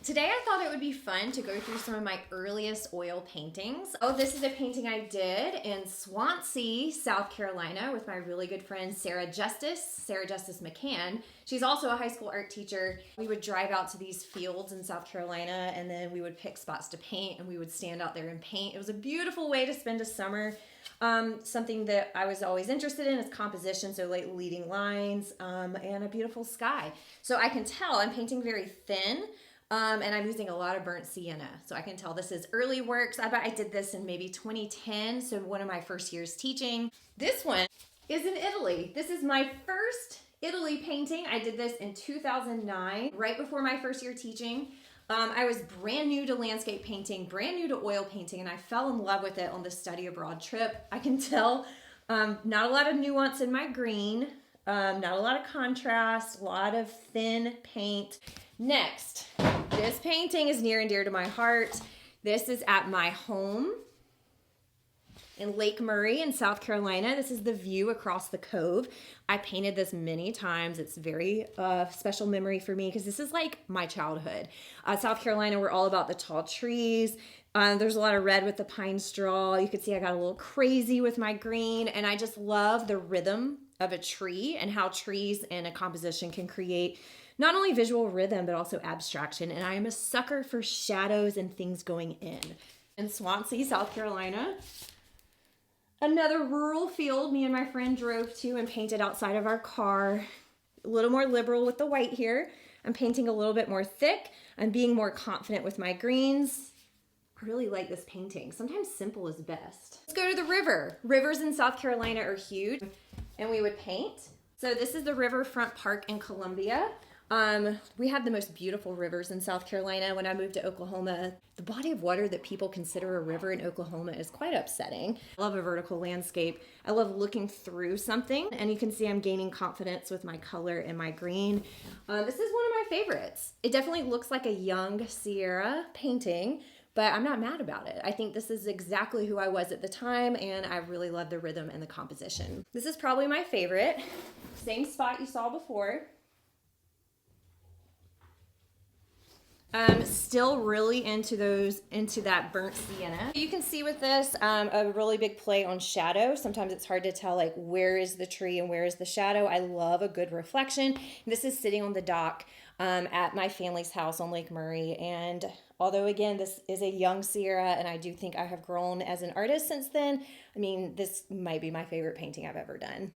Today I thought it would be fun to go through some of my earliest oil paintings. Oh, this is a painting I did in Swansea, South Carolina with my really good friend Sarah Justice McCann. She's also a high school art teacher. We would drive out to these fields in South Carolina and then we would pick spots to paint and we would stand out there and paint. It was a beautiful way to spend a summer. Something that I was always interested in is composition, so like leading lines and a beautiful sky. So I can tell I'm painting very thin. And I'm using a lot of burnt sienna. So I can tell this is early works. I bet I did this in maybe 2010, so one of my first years teaching. This one is in Italy. This is my first Italy painting. I did this in 2009, right before my first year teaching. I was brand new to landscape painting, brand new to oil painting, and I fell in love with it on the study abroad trip. I can tell not a lot of nuance in my green, not a lot of contrast, a lot of thin paint. Next, this painting is near and dear to my heart. This is at my home in Lake Murray in South Carolina. This is the view across the cove. I painted this many times. It's very special memory for me because this is like my childhood. South Carolina, we're all about the tall trees. There's a lot of red with the pine straw. You can see I got a little crazy with my green, and I just love the rhythm of a tree and how trees and a composition can create not only visual rhythm, but also abstraction. And I am a sucker for shadows and things going in. In Swansea, South Carolina, another rural field me and my friend drove to and painted outside of our car. A little more liberal with the white here. I'm painting a little bit more thick. I'm being more confident with my greens. I really like this painting. Sometimes simple is best. Let's go to the river. Rivers in South Carolina are huge, and we would paint. So this is the Riverfront Park in Columbia. We have the most beautiful rivers in South Carolina. When I moved to Oklahoma, the body of water that people consider a river in Oklahoma is quite upsetting. I love a vertical landscape. I love looking through something, and you can see I'm gaining confidence with my color and my green. This is one of my favorites. It definitely looks like a young Sierra painting, but I'm not mad about it. I think this is exactly who I was at the time, and I really love the rhythm and the composition. This is probably my favorite. Same spot you saw before. Still really into that burnt sienna. You can see with this a really big play on shadow. Sometimes it's hard to tell like where is the tree and where is the shadow. I love a good reflection. This is sitting on the dock at my family's house on Lake Murray, and although again this is a young Sierra and I do think I have grown as an artist since then, I mean this might be my favorite painting I've ever done.